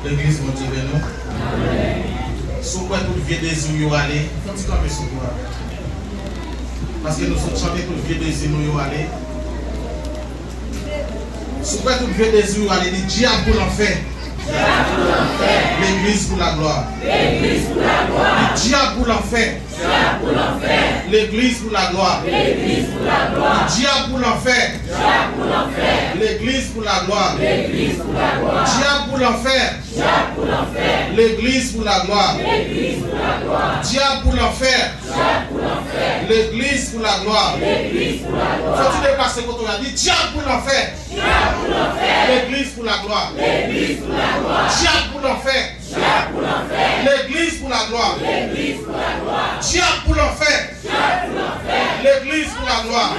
L'église motive nous. Si vous pouvez tout vieux désir nous aller, faut-il camper sur toi. Parce que nous sommes chantés tout vieux désir nous aller. Si vous pouvez tout vieux désir nous aller, dit diable pour l'enfer. L'église pour la gloire. L'église pour la gloire. Le diable pour l'enfer. Diable pour l'enfer. L'église pour la gloire. L'église pour la gloire. Le diable pour l'enfer. Diable pour l'enfer. L'église pour la gloire. L'église pour la gloire. Diable pour l'enfer. Diable pour l'enfer. L'église pour la gloire. L'église pour la gloire. Diable pour l'enfer. Diable pour l'enfer. L'église pour la gloire. L'église pour la gloire. Faut-il dépasser quand on a dit diable pour l'enfer. Diable pour l'enfer. L'église pour la gloire. L'église pour la gloire. Diable pour l'enfer. Diable pour l'enfer. L'église pour la gloire. L'église pour la gloire. Diable pour l'enfer. Diable pour l'enfer. L'église pour la gloire. L'église pour la gloire.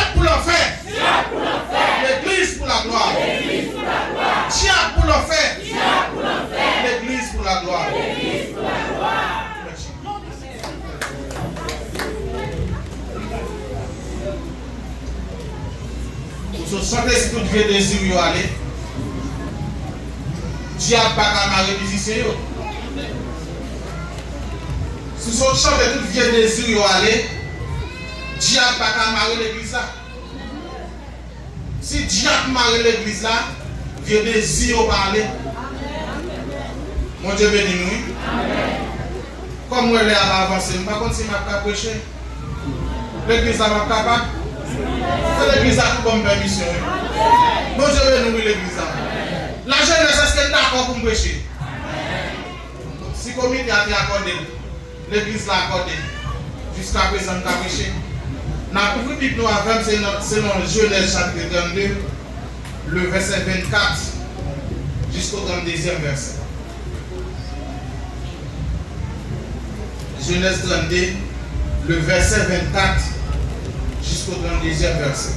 Diable pour l'enfer. Diable pour l'enfer. L'église pour la gloire. L'église pour la gloire. Diable pour l'enfer. Diable pour l'enfer. L'église pour la gloire. L'église pour la gloire. Merci. Vous sentez si tout vieux désir y aller. Diable pas qu'à marrer musicien. Si vous chantez tout vieux désir y aller, diable pas qu'à marrer l'église là. Si diable marre l'église là, vieux désir y parler. Mon Dieu béni nous. Comme moi, je vais avancer, je ne vais pas continuer à prêcher. L'église là, je suis capable. L'église a tout comme permission. Mon Dieu béni nous, l'église là. La jeunesse, est-ce qu'elle est d'accord pour me prêcher? Si le comité a été accordé, l'église l'a accordé. Jusqu'à présent, je vais prêcher. Nous avons ouvert Bible nous avant, c'est dans Genèse chapitre 32, le verset 24 jusqu'au 32e verset. Genèse 32, le verset 24 jusqu'au 32e verset.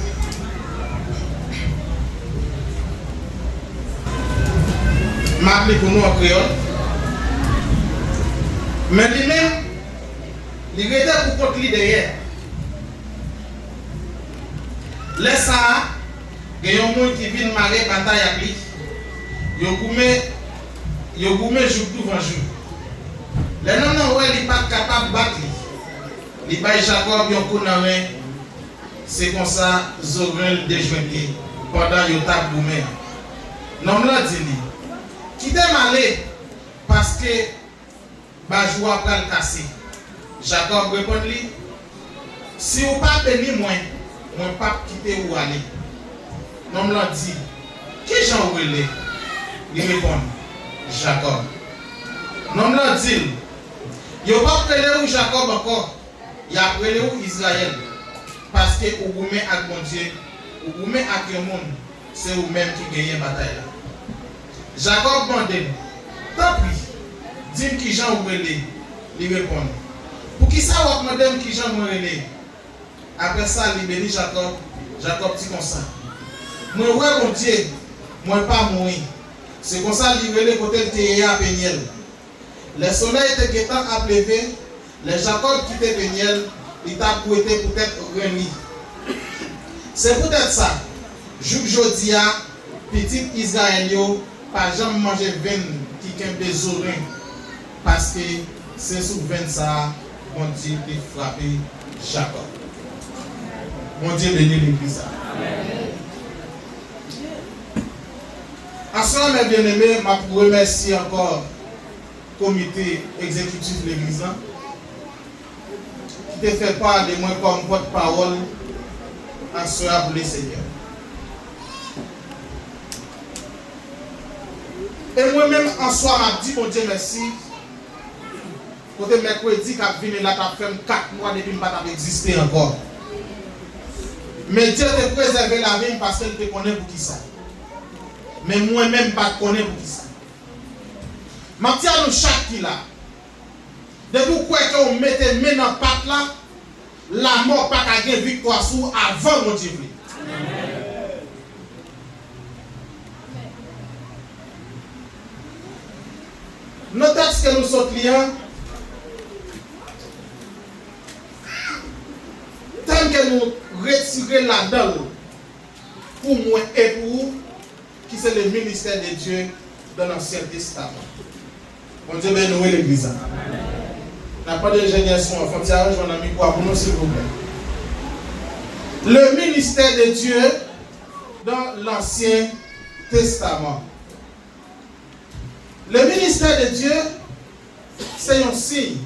Je m'appelle pour nous en créole. Mais lui-même, il était pour contre lui derrière. Laisse ça, il y a un monde qui vient marrer bataille avec lui. Il y a goumé jour devant jour. Les non, ouais, il n'est pas capable de battre. Il n'y a pas Jacob, il y a un c'est comme ça, Zorel déjointé pendant qu'il a goumé. Non, là, dit quittez malé parce que Bajou a pas le cassé. Jacob répond lui, si vous pas béni moi, je ne vais pas quitter où aller. Non, là, dit, qui j'en relais? Il répond, Jacob. Non, là, dit, il n'y a pas prêté où Jacob encore, il y a prêté où Israël. Parce que vous mettez avec mon Dieu, vous mettez avec le monde, c'est vous-même qui gagnez la bataille. Jacob demande, tant pis, dis-moi qui j'en relais. Il répond, pour qui ça va demander qui j'en relais? Après ça, il bénit Jacob. Jacob dit comme ça. Moi, ouais, mon Dieu, moi, pas mourir. C'est comme ça, il relait côté de Théa à Péniel. Le soleil était guettant à lever. Les Jacob qui étaient Péniel, il t'a prêté peut-être remis. C'est peut-être ça. Jour Jodia, petit Israël, pas jamais manger vin qui a des oreilles. Parce que c'est sous vin ça, mon Dieu qui frappé Jacob. Mon Dieu bénit l'église. Ensemble, mes bien-aimés, je remercie encore le comité exécutif de l'église qui te fait part de moi comme porte-parole à cela pour le Seigneur. Et moi-même, en soi, je dis, mon Dieu, merci. Côté mercredi, quand je viens là, tu as fait 4 mois depuis que je n'ai pas existé encore. Mais Dieu te préservé la vie parce qu'il te connaît pour qui ça. Mais moi-même, je ne connais pas pour qui ça. Je dis à nous chaque qui là. Depuis que vous mettez main dans la patte là, la mort n'a pas de victoire sur avant mon Dieu. Nos textes que nous sommes clients, tant que nous retirons là-dedans, pour moi et pour vous, qui c'est le ministère de Dieu dans l'Ancien Testament. Bon Dieu, ben nous l'église. On n'a pas d'ingénieur son enfant, tiens, je vais en ami quoi pour nous, s'il vous plaît. Le ministère de Dieu dans l'Ancien Testament. Le ministère de Dieu, c'est un signe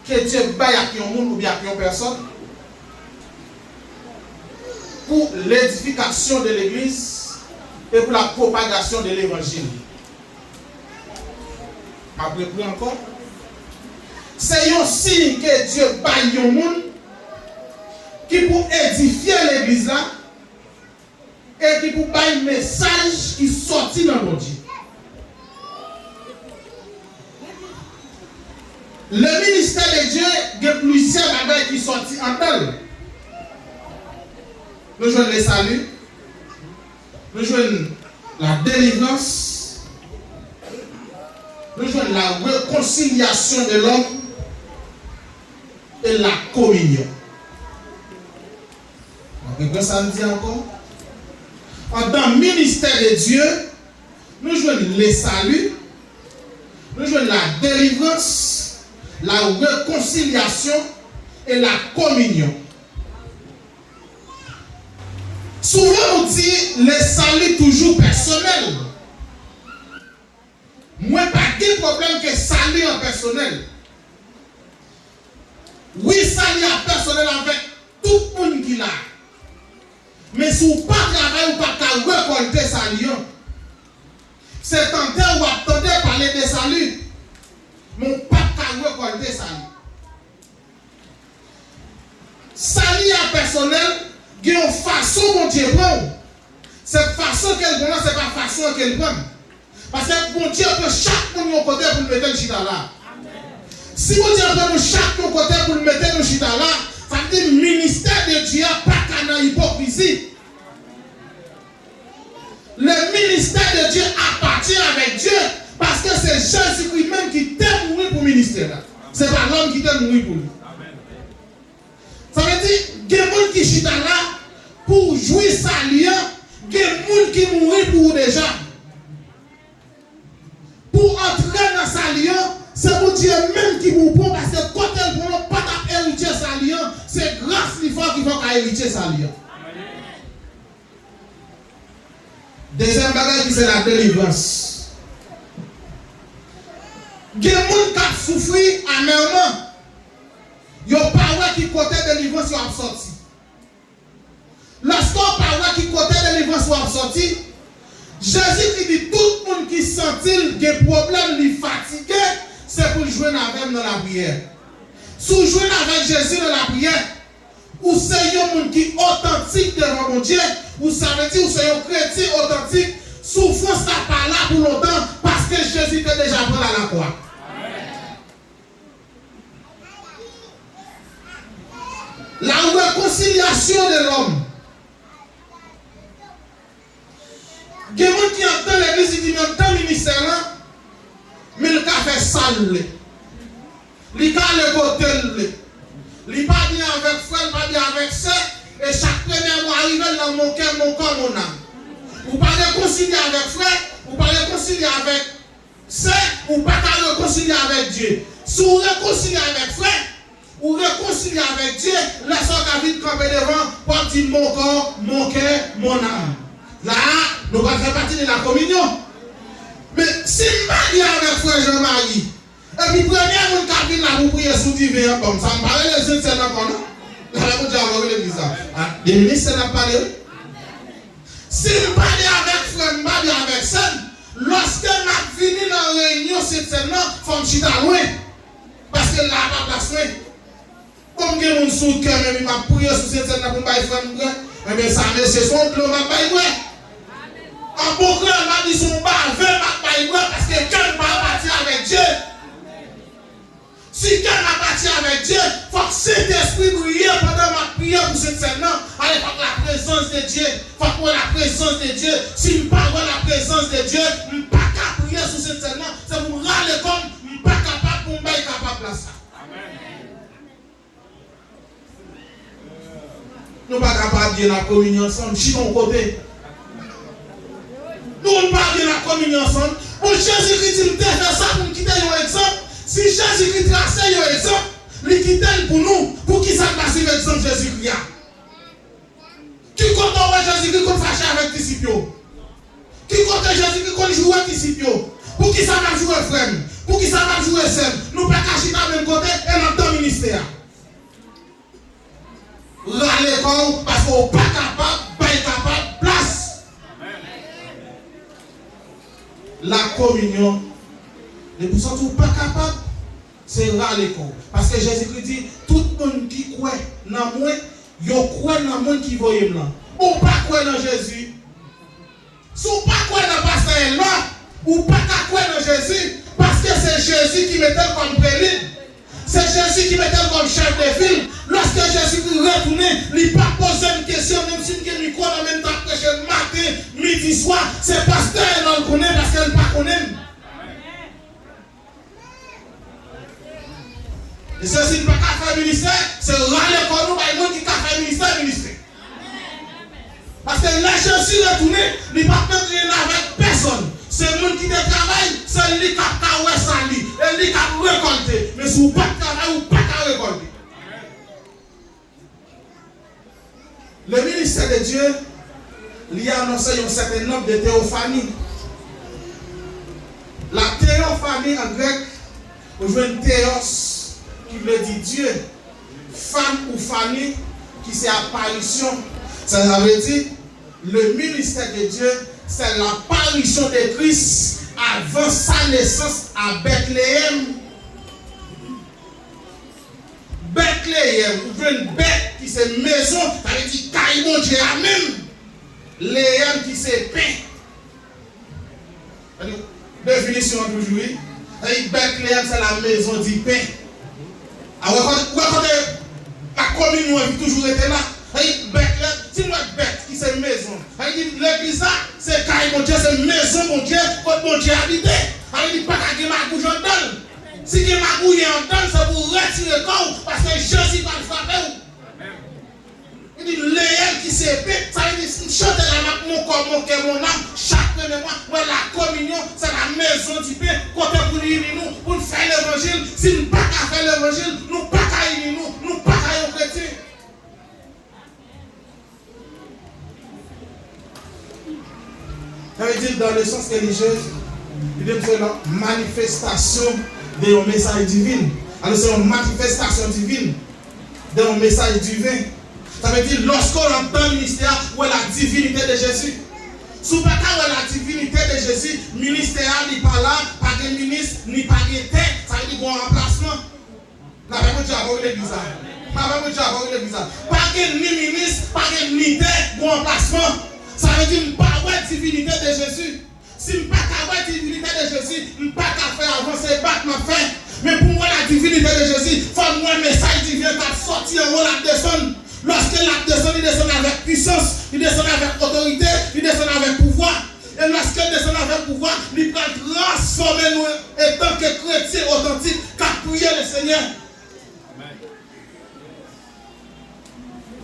que Dieu baille à qui on monde ou bien à qui on personne pour l'édification de l'Église et pour la propagation de l'Évangile. Après plus encore, c'est un signe que Dieu baille au monde qui pour édifier l'Église là et qui pour bailler un message qui sortit dans le Dieu. Le ministère de Dieu, il y a plusieurs bagages qui sont sortis en tel. Nous jouons les saluts, nous jouons la délivrance, nous jouons la réconciliation de l'homme et la communion. Vous ça me dit encore? Dans le ministère de Dieu, nous jouons les saluts, nous jouons la délivrance, la réconciliation et la communion. Souvent on dit les saluts toujours personnels. Moi, pas de problème que salut en personnel. Oui, salut en personnel avec tout le monde qui l'a. Mais si vous ne travaillez pas, vous ne pouvez pas récolter salut. C'est tenté ou attendez parler de salut. Mon pas de récolter salut. Salut en personnel, il y a une façon dont Dieu prend. Cette façon qu'elle prend, ce n'est pas la façon qu'elle prend. Parce que bon Dieu peut chaque monde de côté pour le mettre le chita là. Si bon Dieu peut chaque monde de côté pour le mettre le chita là, ça veut dire que le ministère de Dieu n'a pas qu'à l'hypocrisie. Le ministère de Dieu appartient avec Dieu parce que c'est Jésus-Christ même qui t'aime mourir pour le ministère là. Ce n'est pas l'homme qui t'aime mourir pour lui. Ça veut dire qu'il y a des gens qui chita là pour jouir sa lien, il y a des gens qui mourir pour déjà. Pour entrer dans sa lien, c'est pour Dieu même qui vous prend parce que quand elle ne prend pas hériter sa lien, c'est grâce qu'il faut hériter sa lien. Deuxième bagage, c'est la délivrance. Il y a des gens qui souffrent amèrement. Il y a des paroles qui côté délivrance sont sorties. Lorsqu'on parle qui côté délivrance sont sorties, Jésus qui dit tout le monde qui sentit des problèmes, les fatigué, c'est pour jouer avec dans la prière. Si vous jouez avec Jésus dans la prière, ou c'est un monde qui est authentique devant mon Dieu, ou ça veut dire que c'est un chrétien authentique, souffrance n'a pas là pour longtemps parce que Jésus était déjà pris à la croix. La réconciliation de l'homme. Il y a des gens qui entendent l'église, ils disent dans le ministère là, mais le cas fait sale. Il cas le côté. Il pas bien avec frère, pas bien avec sœur, et chaque premier mois arrive dans mon cœur, mon corps, mon âme. Vous pas réconcilier avec frère, vous pas réconcilier avec sœur, ou pas réconcilier avec Dieu. Si vous réconciliez avec frère, ou réconcilier avec Dieu, laissez-vous vite camper devant pour dire mon corps, mon cœur, mon âme. Là, nous allons faire partie de la communion. Mais si je marie avec frère Jean-Marie, et puis première qui vient là pour prier sous divin, comme ça me parle les jeunes, c'est encore non? Là, vous dites avec l'église. Des ministres, c'est parlé. Si je parle avec frère, je parle avec ça, lorsque je viens dans la réunion, c'est seulement, il faut que je sois loin. Parce que là, je ne suis pas loin. Comme il y a un sous cœur, mais il m'a prié sous cette scène pour me faire frère, mais ça me c'est son clou, m'a pas eu. En beaucoup de m'a dit son bar, m'a pas eu parce que quelqu'un m'a parti avec Dieu. Si quelqu'un m'a parti avec Dieu, il faut que cet esprit brille pendant ma prière pour cette scène-là. Allez, il faut que la présence de Dieu, il faut que la présence de Dieu, si je ne parle pas de la présence de Dieu, je ne suis pas capable de prier sur cette scène-là. C'est pour me râler comme je ne suis pas capable pour me mettre capable de ça. Nous ne sommes pas capables de la communion ensemble, je suis de mon côté. Nous ne sommes pas de la communion ensemble, Pour Jésus-Christ dit, fait ça pour nous quitter un exemple. Si Jésus-Christ trace un exemple, il quitte pour nous, pour qui ça passe l'exemple de Jésus-Christ. Qui compte Jésus-Christ qu'on fâche avec les disciples? Qui compte Jésus-Christ qu'on joue avec les disciples? Pour qui ça va jouer frère? Pour qui ça va jouer seul? Nous ne pouvons pas cacher dans le même côté et dans le ministère. Râler comme parce qu'on n'est pas capable, place. La communion, les personnes qui ne sont pas capables, c'est râler comme. Parce que Jésus-Christ dit, tout le monde qui croit dans moi, il croit dans le monde qui voit là. Ou pas croire dans Jésus. Si vous ne pas croire dans le pasteur là, ou pas croire dans Jésus, parce que c'est Jésus qui mettait comme prélude. C'est Jésus qui mettait comme chef de file. Lorsque Jésus retourne, il n'a pas posé une question, même si il micro en même temps que je matin, midi, soir. C'est pasteur qui le connaît parce qu'il ne pas connaît. Et ceci n'est pas qu'à faire ministère, c'est râler comme nous, par le monde qui a fait ministère. Parce que là, Jésus retourné, il n'a pas rien avec personne. C'est le monde qui travaille, c'est lui qui a fait ça, et lui qui a récolté. Mais si vous n'avez pas de travail, vous n'avez pas de récolter. Le ministère de Dieu, il a annoncé un certain nombre de théophanies. La théophanie en grec, on joue un théos qui veut dire Dieu. Femme ou famille, qui c'est apparition. Ça veut dire le ministère de Dieu, c'est l'apparition de Christ avant sa naissance à Bethléem. Bethléem, ou une bête qui c'est maison, ça veut dire caille mon Dieu à même. Léem qui c'est pain. Définition toujours. Bethléem c'est la maison du pain. Alors quand la communion a toujours été là. Bethléem, si moi bête qui c'est maison. L'église c'est caille mon Dieu, c'est maison mon Dieu, quand mon Dieu habite. Alors il dit pas qu'à dire ma bouche en donne. Si tu m'as bouillé en donne, c'est pour retirer le corps parce que Jésus va le frapper. Il dit Léel qui s'est fait, ça veut dire chante la mon corps, mon cœur, mon âme, chaque mois, la communion, c'est la maison du pain, côté pour nous, pour faire l'évangile. Si nous ne pas qu'à faire l'évangile, nous ne pas qu'à unir nous, ne pas qu'à être chrétiens. Ça veut dire dans le sens religieux, il dit c'est la manifestation d'un message divin. Alors c'est une manifestation divine d'un message divin. Ça veut dire lorsqu'on entend le ministère où est la divinité de Jésus. Si vous ne pas la divinité de Jésus, le ministère n'est pas là, pas de ministre, ni pas de tête, ça veut dire bon remplacement. Pas de ni ministre, pas de ni tête, bon remplacement. Ça veut dire pas de divinité de Jésus. Si je ne pas la divinité de Jésus, je ne pas faire avancer battement fait. Mais pour moi, la divinité de Jésus, il faut que un message divin qui sorti en haut la descend. Lorsque la descend, il descend avec puissance, il descend avec autorité, il descend avec pouvoir. Et lorsqu'il descend avec pouvoir, il peut transformer nous en tant que chrétiens authentiques qui prier le Seigneur.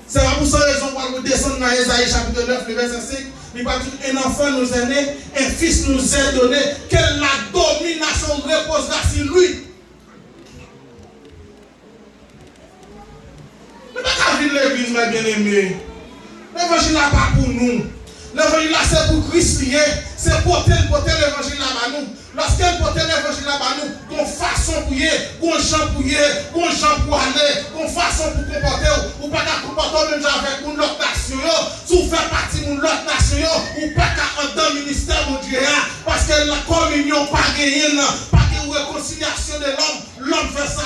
C'est pour ça raison pour nous descendre dans Ésaïe chapitre 9, le verset 5. Il va dire un enfant nous est né, un fils nous est donné, que la domination reposera sur lui. Mais pas qu'à vivre l'église, mes bien-aimés. L'évangile n'est pas pour nous. L'évangile c'est pour Christ, c'est pour tel l'évangile là-bas nous. Lorsqu'elle porte l'évangile là-bas nous, qu'on façon pour y qu'on chant pour y qu'on chant pour aller, qu'on façon pour comporter, ou pas qu'à comporter même avec une autre nation, si vous faites partie de l'autre nation, ou pas qu'à entrer le ministère de Dieu, parce que la communion pas gagnée, pas de réconciliation de l'homme fait ça,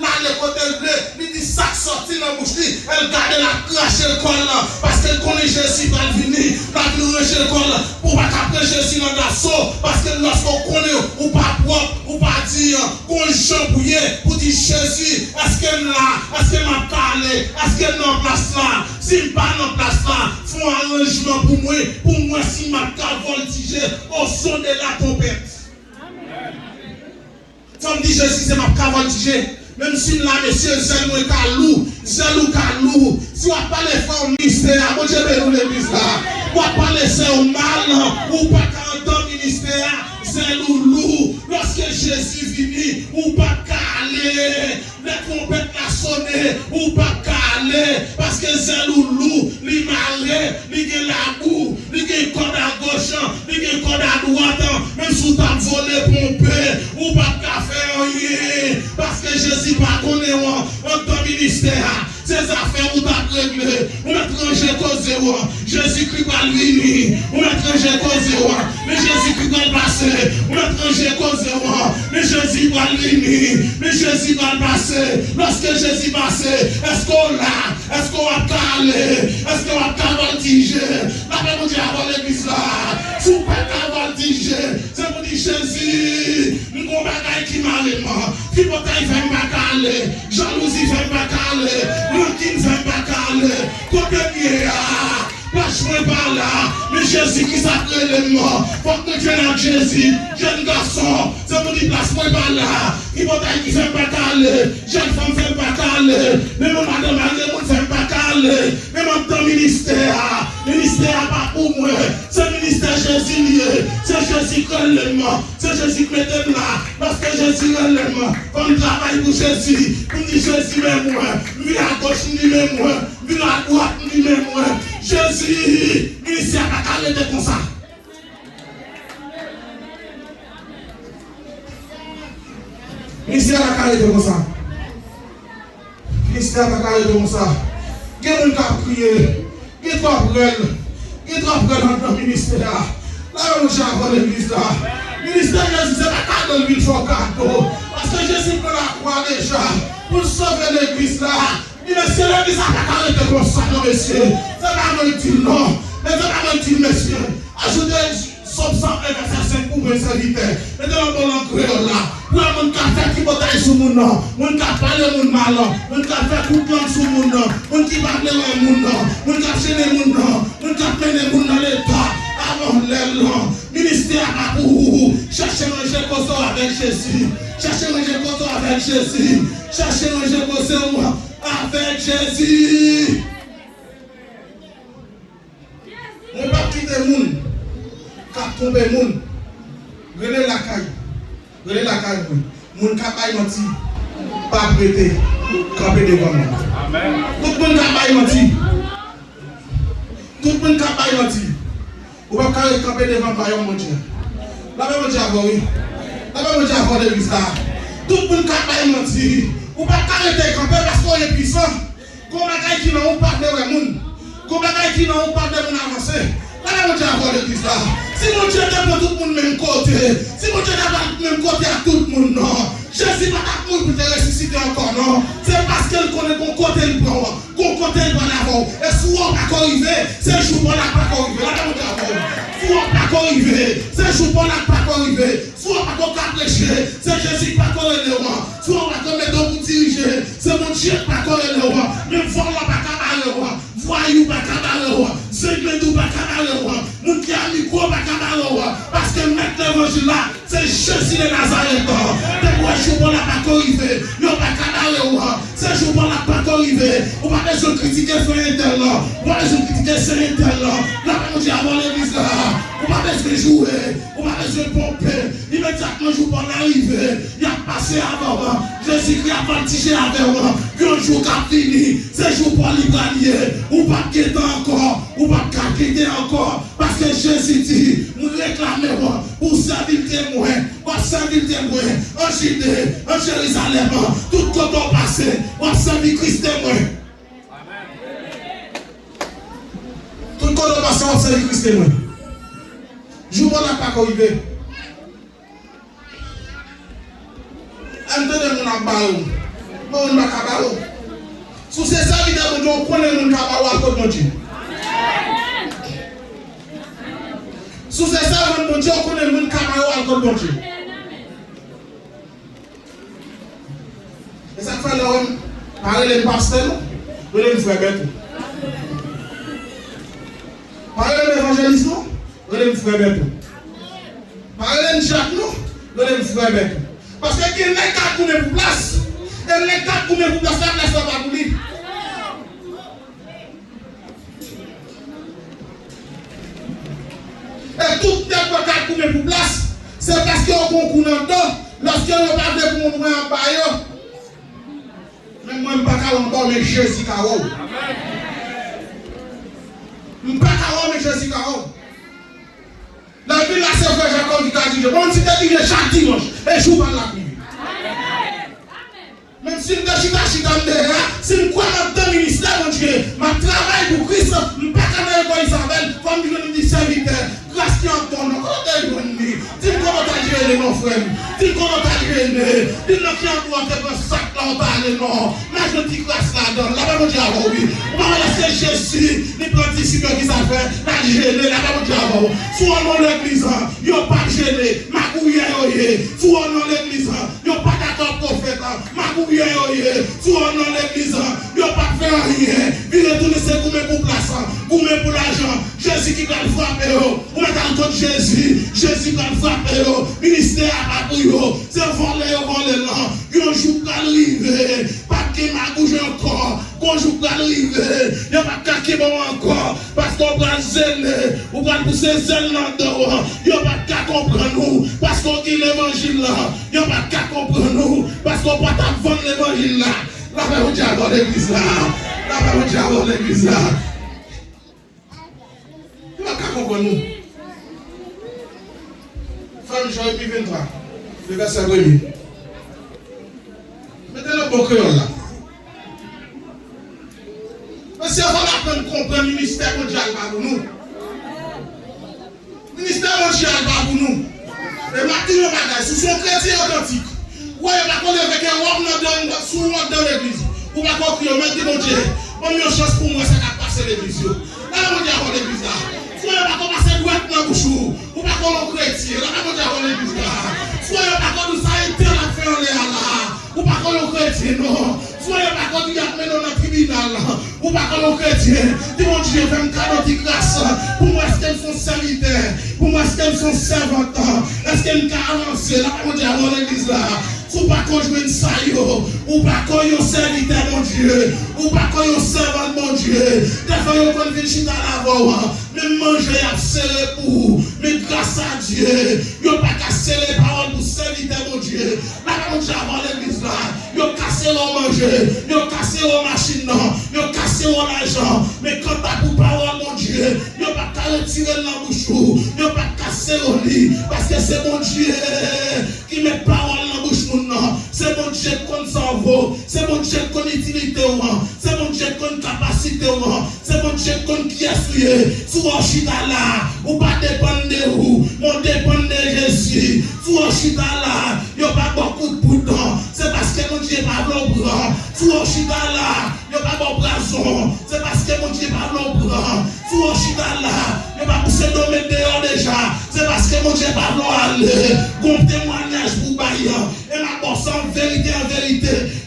là le côté bleu, il dit ça sorti dans la bouche, elle garde la crache le col parce qu'elle connaît Jésus va venir, la crache le col pour pas qu'après Jésus dans l'assaut, parce que lorsqu'on connaît ou pas propre, ou pas dire qu'on chambouille pour dire Jésus, est-ce qu'elle là, est-ce qu'elle m'a parlé, est-ce qu'elle n'a place là, si je pas dans place là, font un arrangement pour moi si ma carte voltige au son de la trompette. Ça me dit Jésus, c'est ma carte voltige. Même si là, monsieur, jaloux, calou, si on pas les faire au ministère, moi j'ai besoin de l'église là, on pas laisser au mal, ou pas quand dans le ministère, zèle ou loup. Lorsque Jésus vini, ou pas calé. Les trompettes la sonné, ou pas calé. Parce que zèle ou loup, li malé, li gen la boue, li gen corde à gauche, li gen corde à droite. Même si tu as volé pompé, ou pas qu'à faire rien. Parce que Jésus pas connaît en ton ministère. Ces affaires où t'as réglé, ou étranger causé, Jésus-Christ va venir, ou étranger causé, mais Jésus-Christ va passer, ou étranger causé, mais Jésus va venir, mais Jésus va passer. Lorsque Jésus passe, est-ce qu'on l'a, est-ce qu'on va caler, est-ce qu'on va cavaltiger? La même dit avant l'église là, si vous ne pouvez pas cavaltiger, c'est pour dire Jésus, nous avons bagaille qui m'arrête, qui peut faire pas caler, jalousie fait pas caler. Qui ne fait pas caler, côté bien, lâche-moi par là, mais Jésus qui s'appelle les morts, faut que tu aies Jésus, jeune garçon, c'est pour dire place-moi par là, qui ne fait pas caler, jeune femme ne fait pas caler, même madame Marie ne fait pas caler, même en ton ministère pas pour moi, c'est le ministère Jésus lié, c'est Jésus qui est le mort, c'est Jésus qui est là, parce que Jésus est le mort, on travaille pour Jésus, on dit Jésus même moi, lui à gauche, ni même moi, lui à droite, ni même moi, Jésus, ministère n'a qu'à l'aider comme ça. Ministère n'a qu'à l'aider comme ça. Ministère n'a qu'à l'aider comme ça. Qui est-ce qui a prié? Qui est-ce qui a prié? Qui est-ce qui a prié dans le ministère? Là, on cherche à l'église là. Ministère Jésus, c'est la carte de l'huile sur cadeau. Parce que Jésus peut la croire déjà. Pour sauver l'église là. Il est c'est l'église à la carrière comme ça, non, monsieur. C'est pas me dire non. Mais c'est pas me dire, monsieur. Ajoutez Somme 101, verset 5 pour mes serviteurs. Mettez-le en créole là. Pour un monde qui a fait qui bataille sur mon nom. Monde qui a parlé mon mal. Monde qui a fait tout plan sur mon nom. Monde qui va parler mon nom. Monde qui a chaîné mon nom. Monde qui a mené mon nom dans l'état. Avant l'élan. Ministère à pour cherchez manger comme ça avec Jésus. Cherchez manger comme ça avec Jésus. Cherchez manger comme ça avec Jésus. On ne va pas quitter le monde. Quand tomber le monde, relais la caille. Relais la caille. Moun kapay menti. Pas prêter. Camper devant moi. Amen. Tout le monde kapay menti. Tout le monde kapay menti. Ou pas camper devant moi, mon Dieu. La même Dieu avant, oui. La même Dieu avant l'église là. Tout le monde kapay menti. Ou pas arrêter camper parce qu'on est puissant. Qu'on bagaille qui n'ont pas de monde. Qu'on bagaille qui n'ont pas de monde avancé. La même Dieu avant l'église là. Si mon Dieu n'est pas tout le monde même côté, si mon Dieu n'est pas le même côté à tout le monde, non. Jésus n'a pas pour te ressusciter encore, non. C'est parce qu'elle connaît qu'on côté le prend, qu'on côté le prend avant. Et souvent, on n'a pas arrivé, c'est le jour où on n'a pas arrivé. La même Dieu souvent, on n'a pas arrivé, c'est le jour où on n'a pas arrivé. Souvent, on n'a pas prêché, c'est Jésus qui n'a pas arrivé. Souvent, on n'a pas mettre pour diriger, c'est mon Dieu qui n'a pas arrivé. Même fois, on n'a pas arrivé. Voyou pas cabaret, Zengledou pas cabaret, mon qui a micro pas cabaret, parce que maintenant l'évangile là, c'est Jésus de Nazareth. Dès que je ne l'ai pas arrivé, il n'y a pas cabaret, c'est je ne l'ai pas arrivé, on va pas se critiquer sur Internet, on va pas se critiquer sur Internet, là on dit avant l'église là, on va pas se jouer, on va pas se pomper, immédiatement je vais l'arriver, il a passé avant, Jésus-Christ a partigé avec moi, puis un jour qui a fini, c'est jour pour l'Italien. Ou pas quitter encore, ou pas quitter encore, parce que Jésus dit, nous réclamons pour servir témoin, pour servir témoin, en Judée, en Jérusalem, tout le temps passé, pour servir Christ témoin. Tout le temps passé, pour servir Christ témoin. Je ne vais pas arriver. Entendez mon abalou, mon abalou. Sous ces serviteurs, on connaît mon cabaret à côté de Dieu. Sous ces serviteurs, on connaît mon cabaret à côté de Dieu. Et ça fait là, parler les pasteurs, vous les frères bêtes. Parler les évangélistes, vous les frères bêtes. Parler les Jacques, vous les frères bêtes. Parce que qui n'est qu'à couper pour place. Et les gars pour me place, la place va pour lui. Et tout le temps pour me place, c'est parce concours dans le dos, lorsque vous parlez pour moi en bas, même moi, je ne suis pas encore, mais Jésus Caro. Je ne suis pas encore, mais Jésus Caro. La ville, là, c'est frère Jacob qui a dit, bon, si tu as dit chaque dimanche, et je vous parle la prière. Même si je suis si je crois dans le ministère, mon Dieu, je travaille pour Christ, je ne suis pas comme Isabelle, comme je dis serviteur, grâce qui en ton nom, comment tu as dit, dis-moi comment tu as géré mon frère, dis-moi comment tu as géré, dis-moi qui en toi, tu as un sac là, on parle, non, mais je dis grâce là-dedans, là-bas, mon Dieu, oui, on va laisser Jésus, les participants qui savent faire, la gêner, là-bas, mon Dieu, soit dans l'église, il n'y a pas de gêner, ma couille, soit dans l'église, il n'y a pas d'accord prophète, ma couille, soit dans l'église, il n'y a pas de faire rien, il retourne ses gourmets pour place, gourmets pour l'argent, Jésus qui va le frapper, ou mettre en compte Jésus qui va le frapper, ministère à pas pour c'est voler là, il y a un jour qui arrive, pas que ma bouge encore, qu'on joue qui arrive, il n'y a pas de bon encore, parce qu'on va zèle, on va pousser zèle là-dedans, il n'y a pas de comprendre nous, parce qu'on dit l'évangile là, il n'y a pas de comprendre nous, parce qu'on va vendre l'évangile là, là, on dit à l'église là, là, on dit à l'église là. Il n'y a pas de comprendre nous. Femme Jean et 23, le verset 1. Mettez le bon créole là. Mais si on va apprendre à comprendre le ministère mondial pour nous. Le ministère mondial pour nous. Et maintenant, si son chrétien authentique, ouais, il va connaître avec un homme dans l'église. Ou va crier, mais mon Dieu, bonne chance pour moi, ça va passer l'église. Là, on dit à l'église là. Soit il va commencer droite dans la bouche, ou pas comme chrétien, là, on dit à l'église là. Soit il va comme ça, il tient la fin en l'air là, ou pas comme chrétien, non. Soit il va comme il y a mené dans le tribunal là, ou pas comme chrétien. Dis mon Dieu, fais un cadeau de grâce. Pour moi, est-ce qu'elles sont serviteurs? Pour moi, est-ce qu'elles sont servantes? Est-ce qu'elles ont avancé? Là, on dit à l'église là. Ou pas qu'on joue une saille, ou pas qu'on y serviteur, mon Dieu, ou pas qu'on y servant, mon Dieu. Des fois, on peut venir chita la voix, mais manger à serrer pour, mais grâce à Dieu, il n'y a pas cassé les paroles pour serviteur, mon Dieu. Là, on dit avant l'église là, il y a cassé au manger, il y a cassé aux machines, il y a cassé au l'argent, mais quand tu as pour parole, mon Dieu, il n'y a pas qu'à retirer dans la bouche, il n'y a pas cassé au lit, parce que c'est mon Dieu qui met parole dans la bouche. C'est mon Dieu qu'on s'en c'est mon Dieu qu'on utilité, c'est mon Dieu qu'on capacité, c'est mon Dieu qu'on qui est souillé. Soit chita là, ou pas dépendre de vous, mon dépend de Jésus. Soit chita là, il n'y a pas beaucoup de boutons, c'est parce que mon Dieu pas le bras. Soit chita là, il n'y a pas de brason, c'est parce que mon Dieu pas le bras. Soit chita là, il n'y a pas poussé de mettre dehors déjà, c'est parce que mon Dieu pas le aller. Bon témoignage pour Bayan. Et la bosse en vérité,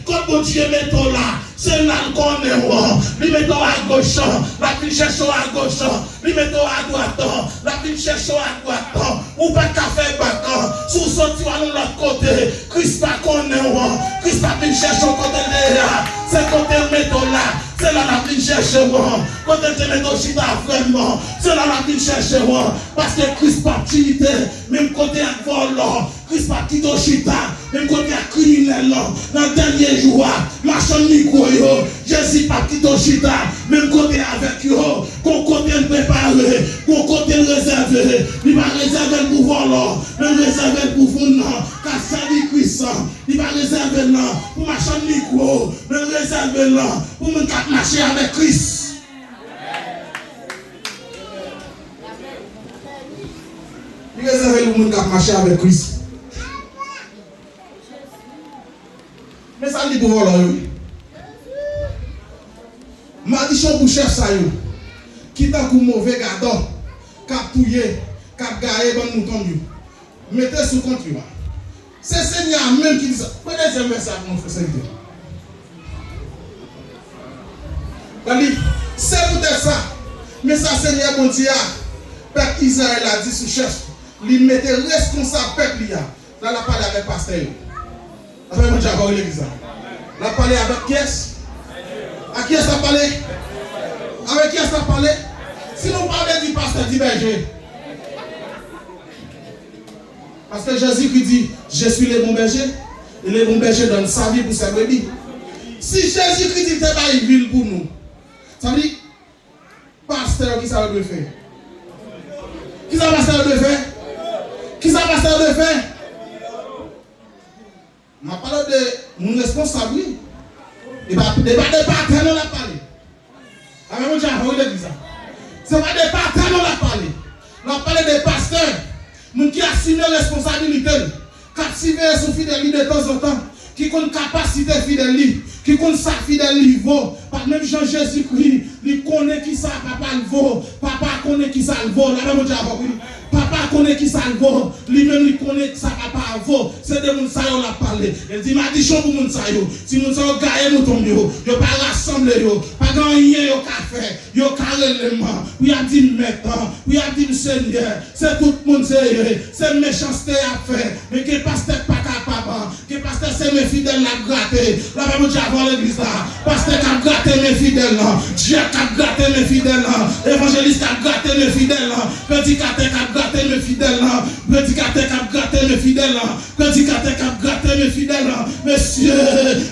quand mon Dieu met là, c'est là qu'on est, lui met à gauche, la vie cherche à gauche, lui met à droite, la vie cherche à droite, ou pas qu'à faire battant, sous sortir à l'autre côté, Christ pas qu'on est, Christ pas qu'il cherche au côté de là, c'est côté métaux là. C'est là la vie cherche moi. Quand tu mets ton chita vraiment, c'est là la vie cherche moi. Parce que Christ pas quitté, même côté à volant, Christ pas quitté ton chita, même côté à criminel là. Dans le dernier jour, marchand micro yo, Jésus pas quitté ton chita, même côté avec yo, qu'on côté préparé, qu'on côté réservé, il va réserver pour volant, même réserver pour vous non, car servir Christ, il va réserver là pour marchand micro, même réserver là pour me marcher avec Christ. Il réserve le monde qui marcher avec Christ. Mais ça dit pour vous là. Maldition pour chef ça yo. Qui t'a coup mauvais gardon, cap touyer, cap garer bon mouton yo. Mettez sous compte yo. C'est Seigneur même qui dit ça. Prenez ce message mon frère Seigneur. C'est peut-être ça. Mais ça, Seigneur, bon Dieu, peuple Israël a dit sous chef, il mettait responsable peuple. Là, il a parlé avec le pasteur. Avec mon Dieu, avec l'église. Il a parlé avec qui est-ce? À qui est-ce qu'il a parlé? Avec qui est-ce qu'il a parlé? Si nous parlons du pasteur, du berger. Parce que Jésus-Christ dit, je suis le bon berger. Et le bon berger donne sa vie pour ses brebis. Si Jésus-Christ dit, c'est pas une ville pour nous. Ça veut dire, pasteur, qui ça doit faire? Qui ça pasteur doit faire? Qui ça pasteur doit faire? Je parle de mon responsable. Et pas des partenaires, on l'a parlé. Avec mon Dieu, on l'a dit ça. Ce n'est pas des partenaires, on l'a parlé. On a parlé des pasteurs. Moun qui assume la responsabilité, qui assume son fidélité de temps en temps, qui a une capacité fidèle, qui connaît sa fidèle vaut. Par même Jean Jésus-Christ, il connaît qui ça papa le vaut. Papa connaît qui ça le vaut. Là même papa connaît qui ça le vaut. Lui-même il connaît qui ça papa vaut. C'est de moun sa yo la parler. Il dit m'a dit chon pour moun sa yo. Si moun sa yo gagne mouton yo, yo pas rassembler yo, pas gagner yo ka faire, yo ka l'élément. Oui a dit maintenant, oui a dit Seigneur, c'est tout le monde c'est méchanceté à faire. Mais que pasteur pas capable, que pasteur c'est mes fidèles la gratter. Là même Dieu avant l'église là. Pasteur qui a gratté mes fidèles là. Dieu qui a gratté mes fidèles là. Évangéliste qui a gratté mes fidèles là. Prédicateur qui a gratté mes fidèles là. Prédicateur qui a gratté mes fidèles là. Prédicateur qui a gratté mes fidèles là. Monsieur,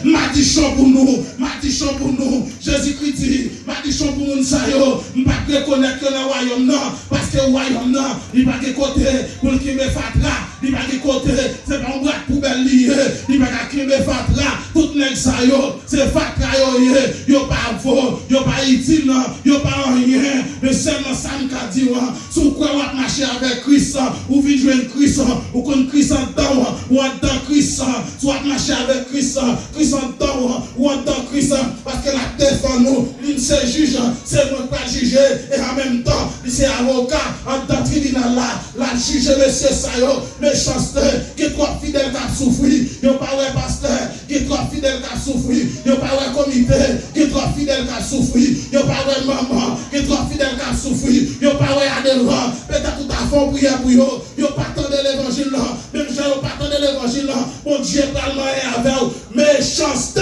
m'a dit chant pour nous. M'a dit chant pour nous. Jésus-Christ dit, m'a dit chant pour nous ça yo. M'a pas reconnaître que le royaume non. Parce que le royaume non. Il va de côté pour qu'il me fatra. Il va de côté. C'est pas un bras poubelle lié. Il va qu'il me fatra. Tout nèg ça yo. C'est fatra yo. Yo pas faux. Yo pas utile non. Yo pas rien. Mais seulement ça me dit sous quoi on marcher avec Christ ou vivre jouer Christ ou qu'on Christ en temps ou en temps Christ soit marcher avec Christ Christ en temps ou en temps Christ parce que la défend nous il c'est juge c'est moi pas juger et en même temps il c'est avocat en tant tribunal là la juge monsieur ça yo méchanceté qui trop fidèle qui souffrir yo pas ouais pasteur qui trop fidèle qui souffrir yo pas ouais comité qui trop fidèle qui souffrir yo pas ouais maman qui trop fidèle qui souffrir yo pas ouais adhérent peut-être tout à fond prière pour yo yo pas attendre l'évangile là même si yo pas attendre l'évangile là bon Dieu tellement est avec méchanceté.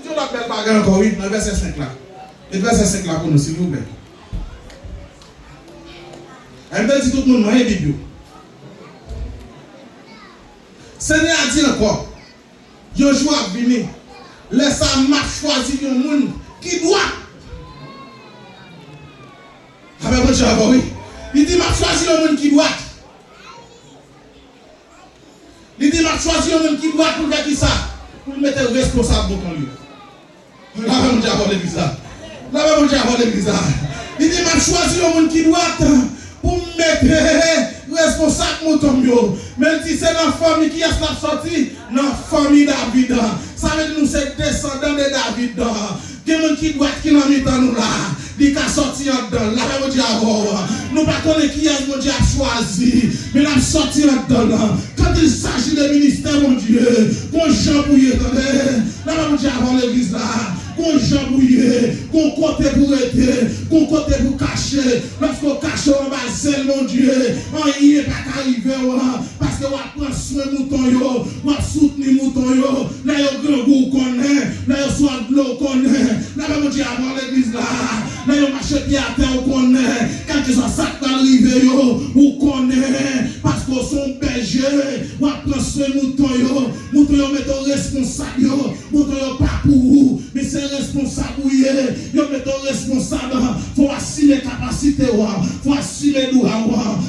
Tu l'appelles pas encore oui dans verset 5 là. Et verset 5 là pour nous s'il vous plaît. Elle me dit tout le monde dans la Bible. Seigneur a dit encore yo jour à venir. Laisse ça marche choisir un monde qui doit. Avec votre chavo, oui. Il dit, m'a choisi un monde qui doit. Il dit, m'a choisi un monde qui doit pour faire qui ça? Pour mettre le responsable dans ton lieu. Là, mon Dieu, avoir l'église là. Là, mon Dieu, avoir l'église là. Il dit, m'a choisi un monde qui doit pour mettre responsable dans ton lieu. Même si c'est la famille qui a sorti, la famille David. Ça veut dire nous c'est descendants de David. Il y a des gens qui doivent qui n'ont mis dans nous là. Il a sorti en dedans. Là, mon Dieu, nous ne connaissons pas qui est mon Dieu a choisi. Mais il a sorti en dedans. Quand il s'agit de ministère, mon Dieu, qu'on jambouille, là, mon Dieu, avant l'église là. Qu'on jambouille, qu'on côté pour aider, qu'on côté pour cacher. Lorsqu'on cache en bas, c'est mon Dieu. Il n'est pas arrivé parce que on prend soin de mouton, on soutenir mouton. Là, il y a un grand goût qu'on est. Là, il y a soin de l'eau qu'on est. Là, mon Dieu, avant l'église là. Là, il y a marché pied à terre qu'on est. Quand ils sont sacs d'arriver, ou qu'on est. Parce qu'on sont berger, on prend soin de mouton. Mouton, met au responsable. Mouton, pas pour vous. Mais c'est responsable, oui. Yo met au responsable. Faut assumer capacité, faut assumer nous.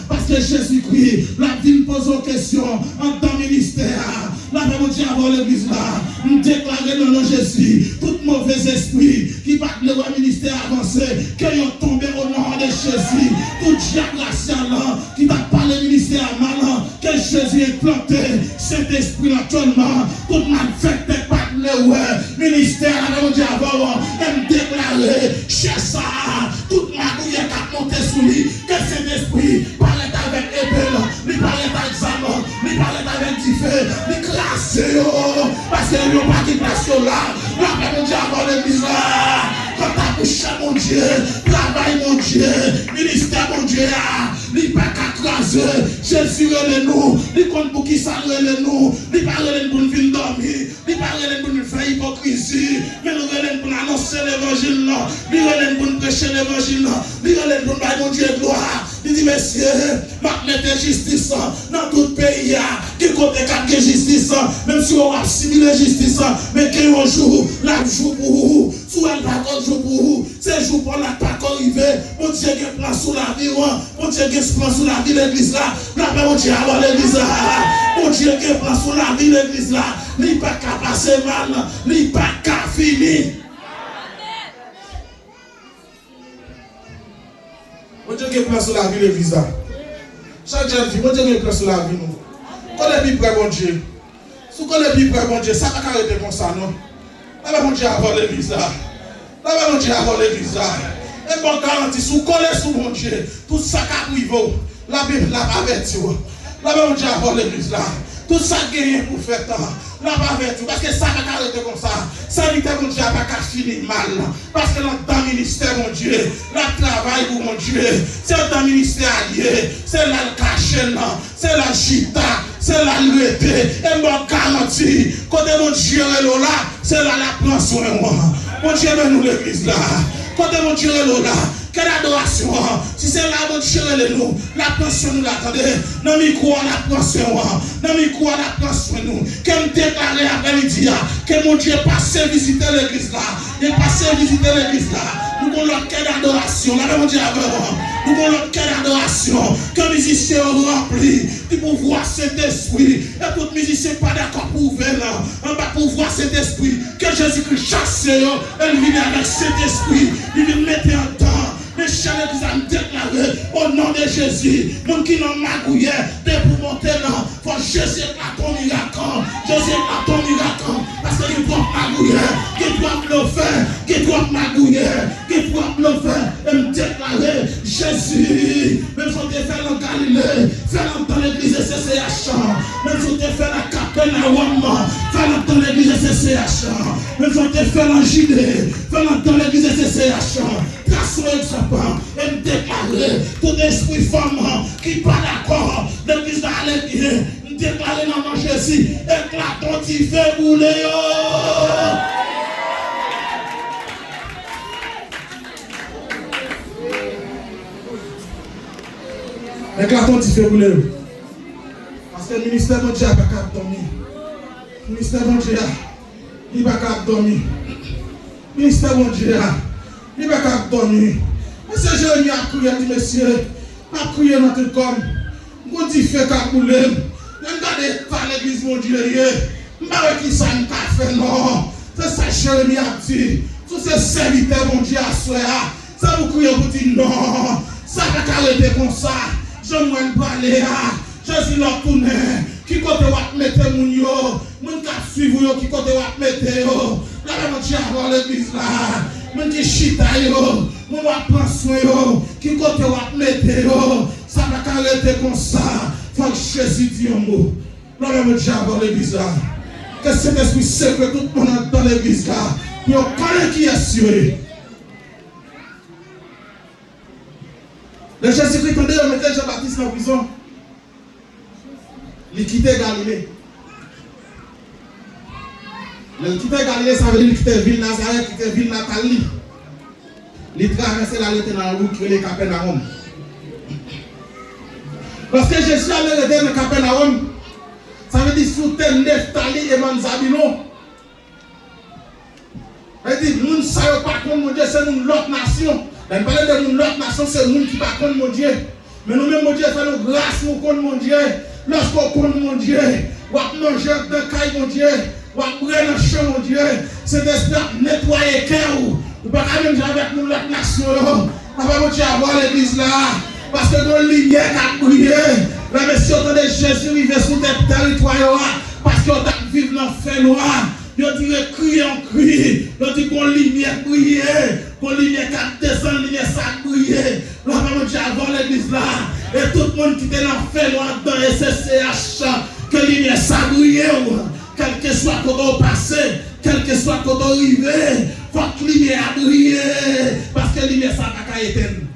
Parce que Jésus-Christ, la vie pose une question en tant que ministère. Là, mon Dieu, avant l'église là, nous déclarons dans le Jésus, tout mauvais esprit qui bat le ministère avancé, qu'ils ont tombé au nom de Jésus. Tout diable racial qui va parler le ministère malin, que Jésus est planté, cet esprit actuellement, tout mal fait des pas le ministère, mon Dieu, avant, et déclarer, chez ça, toute ma bouille qui a monté sous lui, que cet esprit parlait avec épée, il parlait avec examen, il parlait avec diffé, il classé, parce qu'il n'y a pas de place là, mon Dieu, avant l'église là. Quand tu couché, mon Dieu, travail, mon Dieu, ministère, mon Dieu, il pas qu'à craser, Jésus, nous, il compte pour qui ça, nous, il parle pour nous venir dormir, il pas pour nous faire hypocrisie, mais nous relève pour annoncer l'évangile là, nous relève pour nous prêcher l'évangile là, nous relève pour nous faire mon Dieu gloire. Il dit, messieurs, ma mettre justice dans tout pays, qui côté quatre justice, même si on a assimilé justice, mais qu'il y a un jour, là, jour pour vous, soit le pas jour pour vous, c'est jour pour la pas arrivé, mon Dieu qui plan sous la vie, mon Dieu qui plan sous la vie l'église là, là, mon Dieu avant l'église là, mon Dieu qui plan sous la vie l'église là, ni pas qu'à passer mal, ni pas qu'à finir. Mon Dieu qui place sur la vie l'église là. Chaque jeune fille, mon Dieu qui place sur la vie nous. Quand les plus près, mon Dieu. Si vous connaissez plus près, mon Dieu, ça va pas arrêter comme ça, non? Là, mon Dieu, avant l'église là. Là, mon Dieu, avant l'église là. Et bon, garantie, si vous connaissez sous mon Dieu, tout ça qui arrive, la Bible l'a averti. Là, mon Dieu, avant l'église là. Tout ça qui est pour faire temps. Là, pas averti. Parce que ça va pas arrêter comme ça. Ça dit que mon Dieu n'a pas fini mal. Parce que dans le ministère, mon Dieu, là, travail pour mon Dieu. C'est dans le ministère allié. C'est là le cachet, c'est la chita, c'est la luette. Et mon garantie, quand mon Dieu est là, c'est là la prend soin. Mon Dieu, nous l'église là. Quand mon Dieu est là, quelle adoration. Si c'est là, mon Dieu est nous, la pension nous l'attendez. Dans le micro, la pension. Dans le micro, la pension nous. Qu'elle déclare après-midi, que mon Dieu passe visiter l'église là. Il passe visiter l'église là. Nous avons notre cœur d'adoration. Là, mon Dieu, nous avons notre cœur d'adoration. Que les musiciens ont rempli. Pour voir cet esprit. Et tout musicien pas d'accord pour ouvrir là. On va pour voir cet esprit. Que Jésus-Christ chasse. Elle vient avec cet esprit. Il vient mettre en temps. Les chaînes qui ont déclaré au nom de Jésus. Mon qui n'ont magouillé. Dès pour monter là. Faut Jésus éclate ton miracle. Jésus éclate ton miracle. Parce qu'il doit magouiller. Qu'il doit le faire. Qu'il doit magouiller. Qu'il doit le faire. Et me déclarer Jésus. Même si on te fait dans Galilée. Faire dans l'église de CCH. Même si on te fait dans Capernaum. Faire dans l'église de CCH. Même si on te fait dans Judée. Faire dans l'église de CCH. Trace et me déclarer tout esprit femme qui n'est pas d'accord, l'église d'aller bien, me déclarer dans mon Jésus, éclatons tu fais bouler. Éclatons tu fais bouler. Parce que le ministère de Dieu n'a pas dormir. Le ministère de Dieu n'a pas dormir. Le ministère de Dieu il ne va pas dormir. Monsieur Jérémie a crié, dit monsieur, a crié dans tout comme. Mon Dieu fait qu'à couler. Regardez par l'église, mon Dieu, je ne sais pas qui ça n'a fait, non. C'est ça Jérémie a dit. Tous ces serviteurs, mon Dieu, à soi, ça vous criez pour dire non. Ça va pas arrêter comme ça. Je ne vais pas aller. Je suis là tourné. Qui côté va mettre mon yo? Mon cap suivre qui côté va mettre yo? Là, mon Dieu, avant l'église là. Mon Dieu, chita yo, mon va prendre soin yo, qui côté va mettre yo, ça va pas arrêter comme ça. Faut que Jésus dise un mot. Là, mon Dieu, avant l'église là. Que cet esprit secret tout le monde dans l'église là. Pour connaître qui est assuré. Le Jésus-Christ, quand il mettait Jean-Baptiste en prison, il quittait Galilée. Le quitter Galilée, ça veut dire qu'il quitte ville Nazareth, quitte ville Nathalie. Il traverse la route dans la route qui est le Capernaum. Lorsque Jésus allait dans le Capernaum, ça veut dire sous terre Nephtali et Manzabino. Il dit, nous ne savons pas contre mon Dieu, c'est nous l'autre nation. Dans le parler de l'autre nation, c'est nous qui ne pas contre mon Dieu. Mais nous-mêmes, mon Dieu, fait nous grâce nous contre mon Dieu. Lorsqu'on contre mon Dieu, on va manger de caille, mon Dieu. On va prendre le champ, mon Dieu. C'est d'esprit nettoyer le cœur. On ne va pas même avec nous l'autre nation. On va mon Dieu avoir l'église là. Parce que nos lumières qui ont brillé. La mission de Jésus arrive sur tes territoires. Parce qu'on a vécu dans le fait noir. Yo dit crier en cri, yo dit qu'on lumière briller, qu'on lumière qui descend, lumière ça briller. Là mon Dieu avant l'église là, et tout le monde qui était dans le fait noir dans SCH, que lumière ça briller, quel que soit comment passer, quel que soit comment arriver, faut que lumière briller, parce que lumière ça va pas éteindre.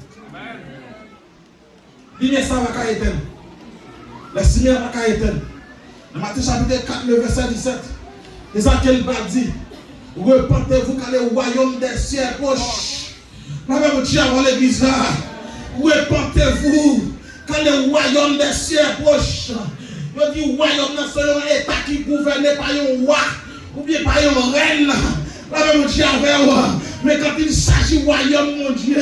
Lumière ça va pas éteindre. La lumière va pas éteindre. Dans Matthieu chapitre 4, le verset 17. C'est ça qu'elle va dire. Repentez-vous car le royaume des cieux est proche. La même Dieu avant l'église là. Repentez-vous car le royaume des cieux est proche. Je dis royaume c'est un état qui gouverne par un roi ou bien par une reine. La même Dieu avec moi. Mais quand il s'agit du royaume, mon Dieu,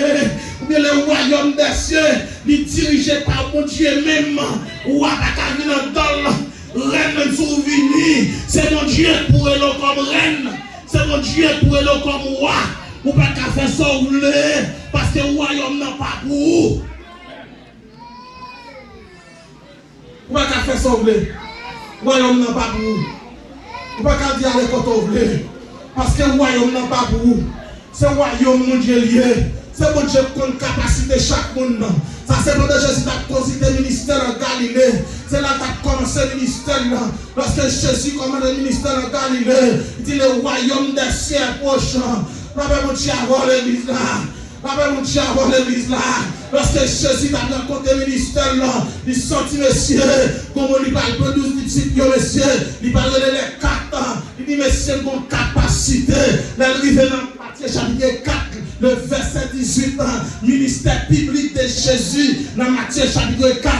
ou bien le royaume des cieux, il est dirigé par mon Dieu même. Ou à la cabine dans reine souvenir. C'est mon Dieu pour elle comme reine. C'est mon Dieu pour elle comme roi. Ou pas qu'à faire ça ou parce que le royaume n'a pas pour vous. Ou pas qu'à faire ça ou le royaume n'a pas pour vous. Ou pas qu'à dire à l'école ou parce que le royaume n'a pas pour vous. C'est le royaume mon Dieu lié. C'est mon Dieu qui a une capacité chaque monde. Ça c'est pendant Jésus a posé le ministère en Galilée. C'est là qu'il a commencé le ministère. Lorsque Jésus commence le ministère en Galilée, il dit le royaume des cieux est proche. La même Dieu avant l'église là. La même Dieu avant l'église là. Lorsque Jésus a rencontré le ministère là, il sentit monsieur, comme il parle de 12 disciples, monsieur, il parle de les 4. Il dit monsieur, mon capacité. L'arrivée dans Matthieu chapitre 4. Le verset 18, ministère public de Jésus, dans Matthieu chapitre 4,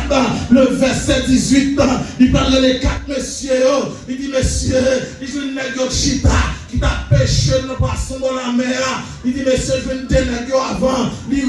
le verset 18, il parle de les 4 messieurs. Il dit, messieurs, il dit, une chita qui t'a pêché le poisson dans la mer. Il dit, messieurs, je vais me dénégrer avant. Il dit,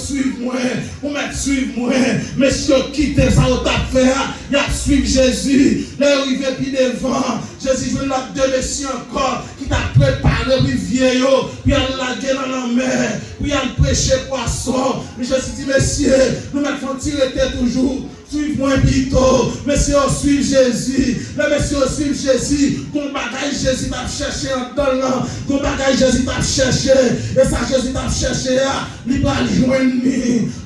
suivez-moi, vous mettez suivez-moi. Messieurs, quittez ça au tap faire. Il a suivi Jésus. Là, il vient puis devant. Jésus, je vais la deux messieurs encore qui t'a préparé le vieil. Puis il l'a gueule dans la mer. Puis il a prêché poisson. Mais Jésus dit, messieurs, nous mettons tirer toujours. Suivez-moi plutôt. Messieurs, suivez Jésus. Les messieurs, suivez Jésus. Qu'on bagaille Jésus t'a cherché en temps. Qu'on bagaille Jésus t'a cherché. Et ça, Jésus t'a cherché. Il va le joindre.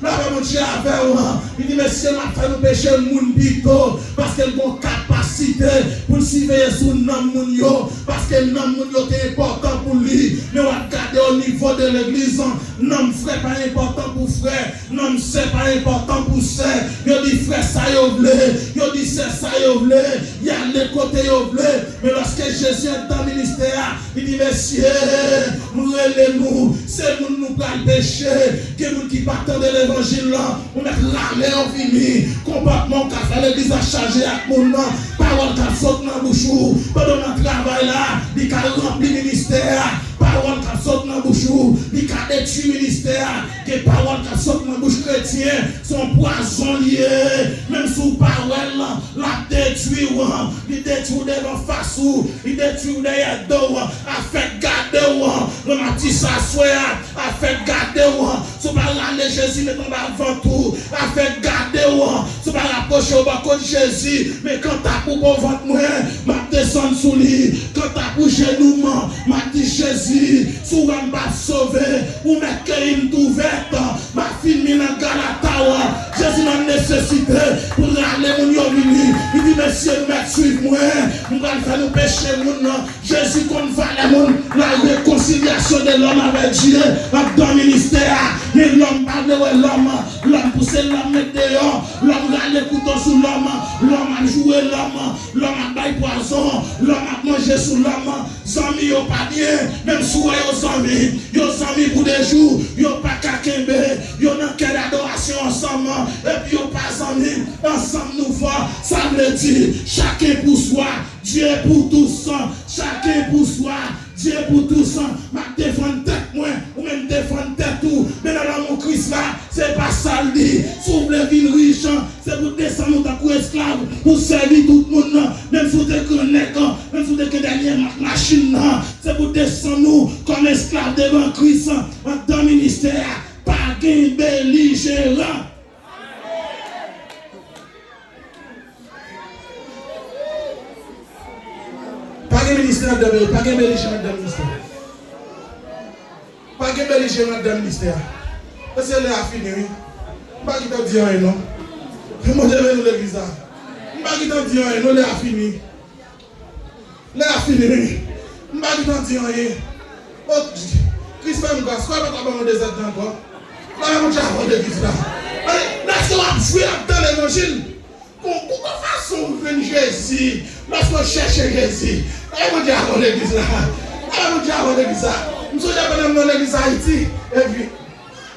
Là, mon Dieu avec moi. Il dit, messieurs, m'a fait nous pécher le monde plutôt. Parce qu'elle a une capacité pour suivre sous le nom de Dieu. Parce que le nom de Dieu est important pour lui. Mais on va regarder au niveau de l'église. Non, frère, pas important pour frère. Non, c'est pas important pour sœur. Il dit, frère, ça y est, il dit, c'est ça y est, il y a les côtés y est. Mais lorsque Jésus est dans le ministère, il dit, messieurs, nous, c'est nous qui nous péché, que nous qui partons de l'évangile là, on met l'armée en fini, comportement qu'a fait l'église à charger à mon nom, parole qu'a sauté dans le bouchou, pendant notre travail là, il a rempli le ministère. Parole qui saute dans la bouche, il a détruit le ministère, que parole qui saute dans la bouche chrétienne, son poison lié, même sous parole, la détruit, il détruit devant face, il détruit derrière dos, a fait garder, le matin s'assoit, a fait garder, sous par l'année Jésus met tombe avant tout, a fait garder, sous par approcher au bas de Jésus, mais quand t'as pour bon ventre, m'a descendre sous lui, quand t'as pour genou, m'a dit Jésus. Souvent m'a sauvé, ou mettre une ouverte, ma fille dans Galatawa. Jésus m'a nécessité pour aller mon yomini. Il dit, messieurs, suivez-moi. Nous allons faire nous pécher mon nom. Jésus qu'on va la réconciliation de l'homme avec Dieu dans le ministère. Mais l'homme parle de l'homme pousse l'homme dehors, l'homme a le couteau sous l'homme a joué l'homme a baillé poison, l'homme a mangé sous l'homme. Zami yo pas bien, même si yo zami, pour des jours, yo pas kakembe, yo nan quelle adoration ensemble, et puis yo pas zami, ensemble nous voir, ça veut dire, chacun pour soi, Dieu pour tous, chacun pour soi, Dieu pour tous, ma défendre tête moi, ou même défendre tête tout, mais dans l'amour Christ là, c'est pas ça le dit, s'ouvre les villes riches, c'est pour descendre dans coup esclave, pour servir tout le monde, même si vous êtes connectés, même si vous êtes dernière machine, c'est pour descendre nous comme esclaves devant Christ, dans le ministère, pas qu'un belligérant. Pas de ministère, pas de belligérant dans le ministère. Pas de belligérant dans le ministère. Parce que c'est là fini. Pas qui t'a dit rien, non? Moi, je vais nous l'église. Pas qui t'a dit rien, non, là fini. Là fini. Pas qui t'a dit rien. Oh, Christ même grâce, quoi pas t'avoir des aides encore? Là, on t'a avoir l'église là. Là, on va fuir dans l'évangile. Pourquoi façon venir Jésus? Lorsqu'on cherche Jésus, mon Dieu, avant l'église là. Mon Dieu, avant l'église là. Je suis dans l'église Haïti. Et puis,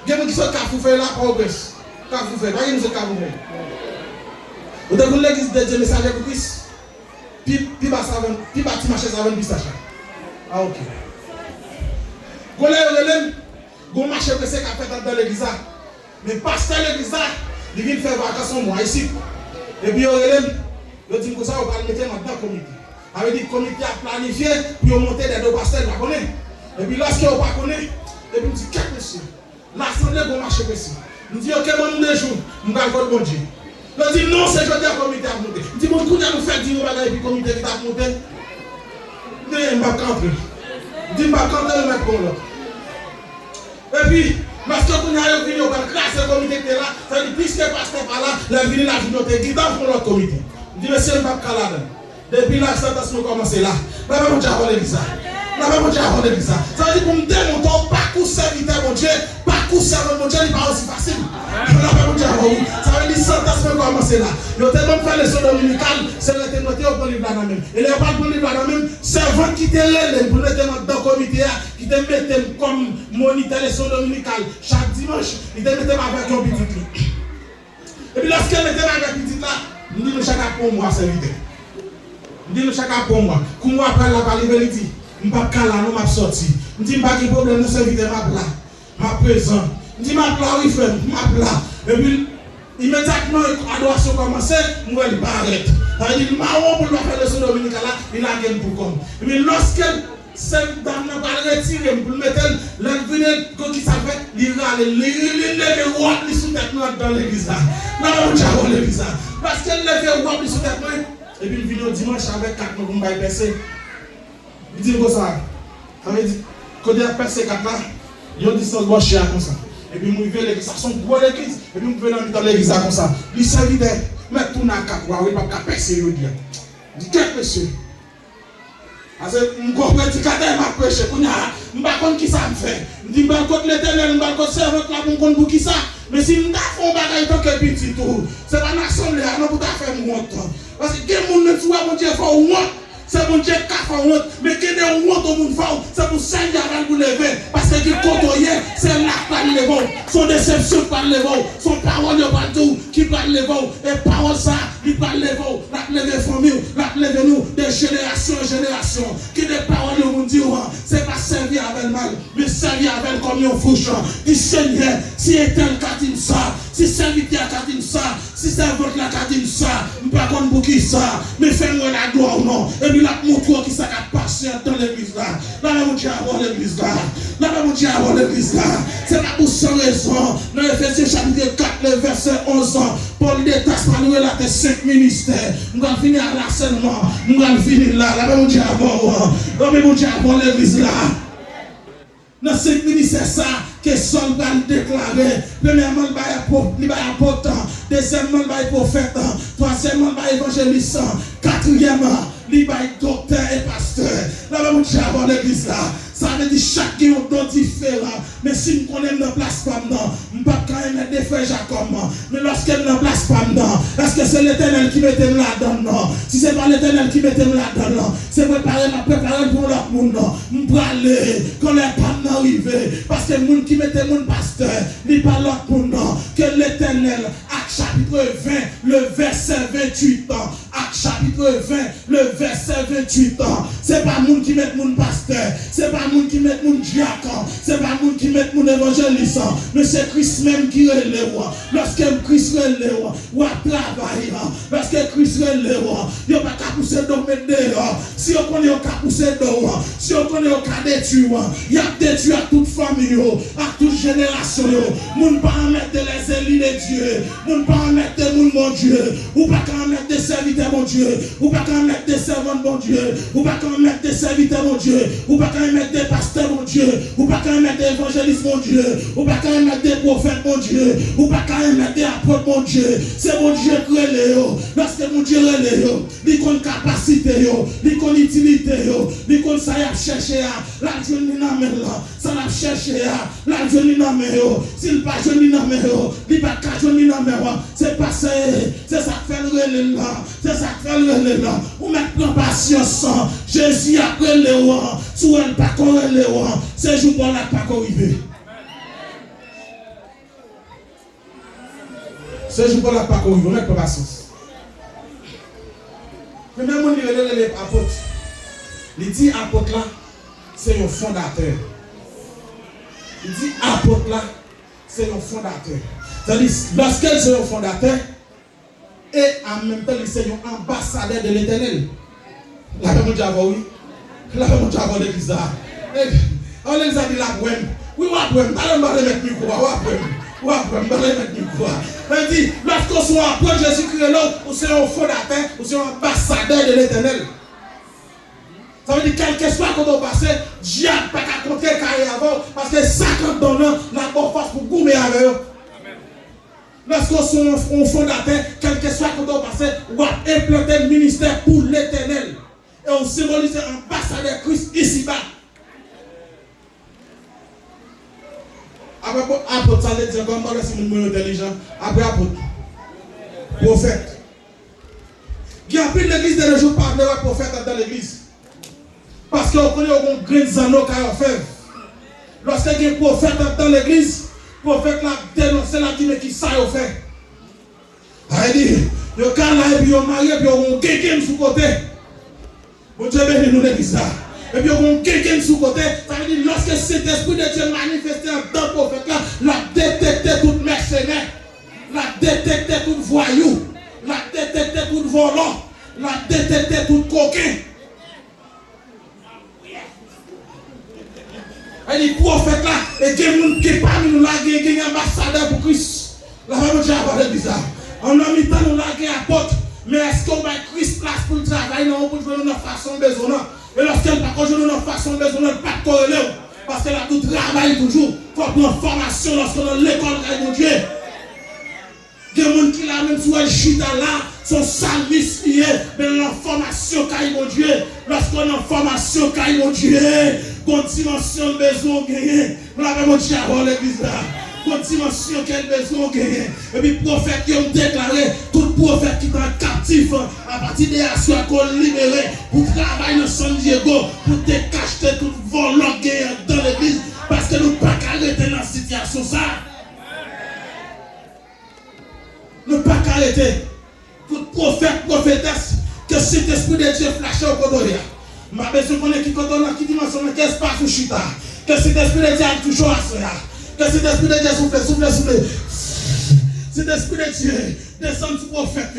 il y a des gens qui sont cafoufés là, progrès. Cafoufés, pas une cafoufés. Vous avez l'église de Dieu, messager pour Christ. Puis, bâti marché avec pistache. Ah, ok. Vous avez marché que c'est qu'a fait dans l'église. Mais pasteur l'église, il vient faire vacances en mois ici. Et puis, il dit que ça, on va le mettre dans le comité. Avec dit comité a planifié pour monter des deux pasteurs, vous connaissez. Et puis, lorsque vous ne connaissez pas, et puis, il dit, qu'est-ce que c'est? L'assemblée va marcher ici. Il dit, ok, moi, nous, les jours, nous allons faire bon Dieu. Il dit, non, c'est jeudi à comité à monter. Il dit, bon, tout le monde fait 10 bagages et puis comité qui a monté. Il dit, je ne vais pas camper. Il dit, je ne vais pas camper, je vais mettre pour l'autre. Et puis, parce que vous avez venu, on va classer le comité qui est là, ça dit, puisque le pasteur pas là, la vie la journée, qui dans l'autre comité. Il dit, monsieur, je ne vais pas calmer. Depuis là, ça a commencé là. Là, mon Dieu a l'église. Là, mon Dieu a l'église. Ça veut dire pour me démontrer parcours serviteur, mon Dieu, parcours serviteur, mon Dieu, il n'est pas aussi facile. Là, mon Dieu a ça veut dire ça a commencé là. Il y a tellement fait les leçons dominicales, c'est le témoignage au bon livre là même. Et les pas bon livre là même, servant qui te l'aide pour mettre dans le comité, qui te mettent comme moniteur les leçons dominicales chaque dimanche, il te mettent avec un petit. Et puis lorsqu'il mettait avec un petit là, nous disons chacun pour moi, serviteur. Je dis chacun pour moi. Quand moi après la parole, il dit, je ne suis pas là, je suis sorti. Je dis, je n'ai pas de problème, je suis là, je suis présent. Je dis, je suis là, oui, frère, je suis là. Et puis, immédiatement, l'adoration commence, je vais arrêter. Il dit, marron pour faire le son dominical là, il a gagné pour comme. Et puis, lorsque cette dame n'a pas retiré, pour mettre l'invité, quand il s'appelle, il va aller, il lève roi, il sous tête dans l'église là. Là, on va l'église là. Parce qu'elle lève roi, il sous tête. Et puis, il vient dimanche avec 4 mots pour me percer. Il dit comme ça. Ça veut dire, quand il a percé 4 là, il y a une distance gauche comme ça. Et puis, il vient l'église, ça sont gros l'église. Et puis, il vient dans l'église comme ça. Il s'est dit, mais tout n'a qu'à voir, il n'y a pas qu'à percer. Il dit, quel monsieur? Parce que je suis un prédicateur, je prêche. Je ne sais pas qui ça me fait. Je dis, je vais l'éternel, je vais servir pour qui ça. Mais si je fais un bagage tant que petit tout, c'est pas une assemblée, non pour faire honte. Parce que quel monde ne soit mon Dieu fait honte, c'est mon Dieu qui a fait honte. Mais quel est honte au monde fait, c'est pour Seigneur vous lever. Parce que qui côtoie, c'est là qui parle les mots. Son déception parle les mots. Son parole parle tout, qui parle les mots. Et parole ça, il parle les mots. La lever famille, la lever nous de génération en génération. Qui des paroles au monde dit, c'est pas servir avec le mal, mais servir avec comme un fouche. Du Seigneur, si éteint le dit ça, si serviteur a dit ça, si servante a dit ça, je ne sais pas pour qui ça, mais fais-moi la gloire ou non. Et puis la montre qui ça a passé dans l'église là. Là, mon Dieu a l'église là. Là, mon Dieu a l'église là. C'est pas pour sans raison. Dans Ephésiens chapitre 4, le verset 11, Paul détache par nous là tes 5 ministères. Nous allons finir à l'harcèlement. Nous allons finir là. Là, mon Dieu a l'église là. Dans 5 ministères ça, que Saul va déclarer. Premièrement, il va important. Deuxièmement, il va prophète. Troisièmement, il va évangéliste. Quatrièmement, il va docteur et pasteur. Là, mon Dieu a l'église là. Ça veut dire chacun a un don différent. Mais si nous connaissons la place comme nous, nous ne pouvons pas quand même des frères Jacob. Mais lorsqu'elle n'a place comme nous, est-ce que c'est l'Éternel qui met là-dedans? Si ce n'est pas l'Éternel qui met là-dedans, c'est préparer pour l'autre monde. Nous pouvons aller quand les femmes arrivent. Parce que le monde qui met mon pasteur, il n'est pas l'autre monde. Que l'Éternel, Acte chapitre 20, le verset 28 ans. Acte chapitre 20, le verset 28 ans. Ce n'est pas le monde qui met mon pasteur. Ce n'est pas le monde qui met mon diacre. Ce n'est pas le monde qui met mon évangéliste. Mais c'est Christ même qui relève. Lorsque Christ relève, ou à travailler. Lorsque Christ relève, il n'y a pas qu'à pousser dans le dehors. Si on connaît qu'à pousser dehors, si on connaît qu'à détruire, il y a détruire à toute famille, à toute génération. Nous ne pouvons pas mettre les élus de Dieu. Nous ne pouvons pas mettre mon Dieu. Ou pas qu'à mettre des serviteurs, mon Dieu. Ou pas qu'à mettre des servants, mon Dieu. Ou pas qu'à mettre des serviteurs, mon Dieu. Ou pas qu'à mettre des pasteurs, mon Dieu. Ou pas qu'à mettre des évangélistes, mon Dieu. Ou pas qu'à mettre des prophètes, mon Dieu. Ou pas qu'à mettre des apôtres, mon Dieu. C'est mon Dieu qui relève. Lorsque mon Dieu relève, il y a une capacité, il y a une utilité, il y a une ça y a cherché, la jeune n'a ça l'a cherché, la jeune n'a s'il pas jeune n'a il pas qu'à jeune n'a c'est passé, c'est ça qui fait le relais là, c'est ça qui fait le relais là. Ou mettre en patience, Jésus le si elle pas le c'est jour pour la pas arriver. C'est jour pour la pas arriver, on n'a pas patience. Mais même on dit les apôtres. Il dit apôtre là, c'est un fondateur. Il dit apôtre là, c'est un fondateur. C'est-à-dire, lorsqu'elle c'est un fondateur, et en même temps, c'est un ambassadeur de l'Éternel. La femme de oui. La femme de l'église. On les a dit la poème. Oui, on va mettre le micro. Il dit, lorsqu'on soit apôtre Jésus-Christ, on c'est un fondateur, on c'est un ambassadeur de l'Éternel. Ça veut dire quel que soit quand on passe, Dieu n'a pas qu'à compter carrière avant, parce que 50 donnants, la bonne force pour goumer avec eux. Lorsqu'on soit un fondateur, quel que soit quand on passe, on va implanter le ministère pour l'Éternel. Et on symbolise l'ambassadeur Christ ici-bas. Après, apôtre, ça veut dire comment c'est un intelligent. Après, apôtre, prophète. Il y a plus d'église de nos jours par le prophète dans l'église. Parce qu'on connaît un grand zano qui a fait. Lorsqu'il y a un prophète dans l'église, le prophète l'a dénoncé, l'a dit, mais qui ça a fait? Il dit, il y a un là, et puis il y a un mari, et puis il y a un quelqu'un sous côté. Bon Dieu bénit nous l'église là. Et puis il y a un quelqu'un sous côté. Ça veut dire, lorsque cet esprit de Dieu manifesté dans le prophète là, l'a détecté tout mercenaire, l'a détecté tout voyou, l'a détecté tout volant, l'a détecté tout coquin. Et les prophètes là, et des gens qui parmi nous là, qui sont ambassadeurs pour Christ. La femme de Dieu a parlé bizarre. On a mis tant nous là, qui apôtre. Mais est-ce qu'on va Christ place pour le travail, non, pour jouer notre façon besoin. Et lorsqu'elle n'a pas joué notre façon besoin, pas de corrélé. Parce qu'elle a tout travail toujours. Il faut prendre formation lorsqu'on est à l'école de mon Dieu. Il y a des gens qui là, même si elle chita là, son service lié, mais l'information caille mon Dieu. Lorsqu'on a une formation caille mon Dieu, bonne dimension de besoin gagné. Nous l'avons mon Dieu avant l'église là. Bonne dimension quel besoin gagné. Et puis prophète qui ont déclaré, tout prophète qui est captif, à partir de la soirée qu'on libéré, pour travailler dans San Diego, pour décacher tout volant gagné dans l'église, parce que nous ne pouvons pas arrêter dans cette situation ça. Nous ne pouvons pas arrêter. Tout prophète, prophétesse, que cet esprit de Dieu flash au côté. Ma besoin qu'on est qui dimension, qu'est-ce pas sous chita. Que cet esprit de Dieu a toujours à cela. Que cet esprit de Dieu souffle. Cet esprit de Dieu descend sur prophète.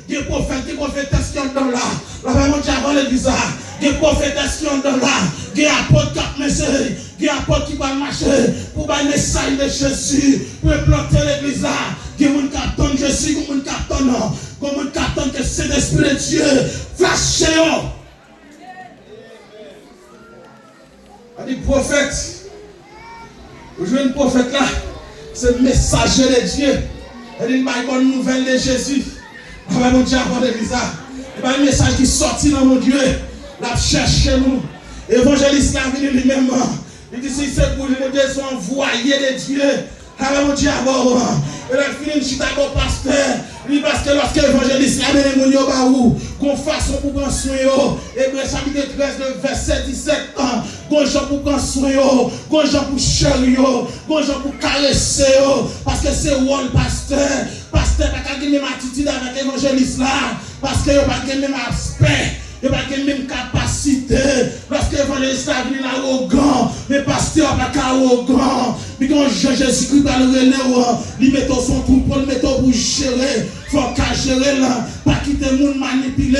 Des prophètes, des prophétesses qui sont dans là. La vraiment Dieu avant l'église. Des prophétesses qui sont dans là. Des apôtres qui marchent. Des apôtres qui vont marcher pour le message de Jésus. Pour planter l'église là. Des gens qui attendent Jésus, des gens qui attendent que cet esprit de Dieu flash. Il dit prophète, vous jouez un prophète là, c'est le messager de Dieu. Il dit une bonne nouvelle de Jésus. Il va mon Dieu avant l'église. Il va un message qui sortit dans mon Dieu. Il a cherché nous. Évangéliste là venu lui-même. Il dit si c'est pour nous deux sont envoyés de Dieu. Il va mon Dieu avant. Il a fini de chita au pasteur. Parce que lorsque l'évangéliste a mené mon Dieu baou, qu'on façon pour prendre soin, Hébreux chapitre 13, le verset 17 ans, qu'on gens pour prendre soin, qu'on gens pour chérir, qu'on gens pour caresser, parce que c'est rôle pasteur. Pasteur n'a pas de même attitude avec l'évangéliste là, parce qu'il n'a pas de même aspect. Il n'y a pas de même capacité. Lorsque l'évangéliste a venu arrogant, mais pasteur n'a pas arrogant. Mais quand Jésus-Christ va le relais, il met son trou pour le mettre pour gérer. Il faut qu'à gérer là. Pas quitter le monde manipuler,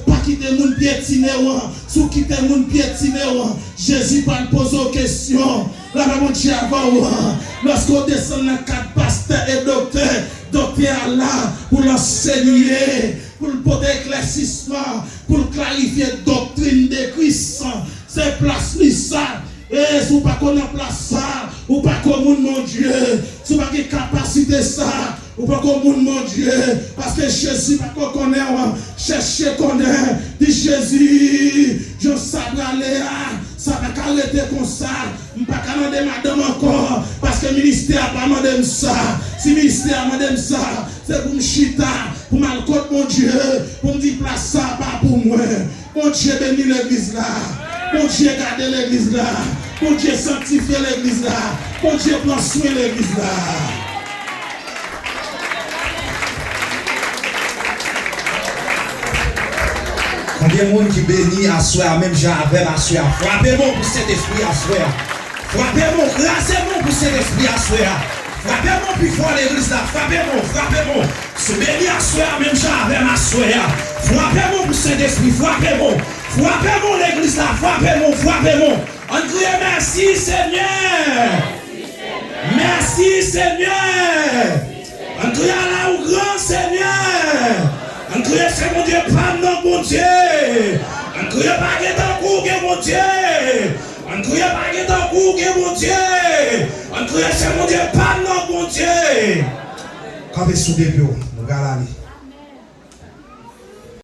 pas quitter le monde piétiner. Sous quitter le monde piétiner, Jésus va poser aux questions. Là, mon Dieu, avant, lorsqu'on descend dans le cadre pasteur et docteur là, pour l'enseigner, pour le porter éclaircissement, pour clarifier la doctrine de Christ. C'est place ça. Et si vous ne connaissez pas place ça, ou pas comme mon Dieu, si vous n'avez pas de capacité ça, ou pas comme mon Dieu, parce que Jésus pas qu'on connaît, cherchez qu'on est, dit Jésus, je sabre aller, ça va pas arrêter comme ça, je ne vais pas demander madame encore, parce que le ministère n'a pas demandé ça, si le ministère a demandé ça, c'est pour me chita, pour mal contre mon Dieu, pour me dire place ça, pas pour moi, mon Dieu bénit l'église là. Pour Dieu garder l'église là. Pour Dieu sanctifier l'église là. Pour Dieu prendre soin de l'église là. Combien de monde qui bénit à soi, même Jean avec à soi. Frappez-moi pour cet esprit à soi. Frappez-moi, grâcez-moi pour cet esprit à soi. Frappez-moi plus fort l'église là. Frappez-moi, frappez-moi. Se bénir à soi, même Jean avec à soi. Frappez-moi pour cet esprit, frappez-moi. Frappez-moi l'église là, frappez-moi, frappez-moi. On crie merci Seigneur. Merci Seigneur. On crie à la ou grand Seigneur. On crie c'est mon Dieu, pas non mon Dieu. On crie pas que ton coup que mon Dieu. On crie pas que ton coup que mon Dieu. On crie c'est mon Dieu, pas non mon Dieu. Quand vous êtes sous des bureaux, regardez.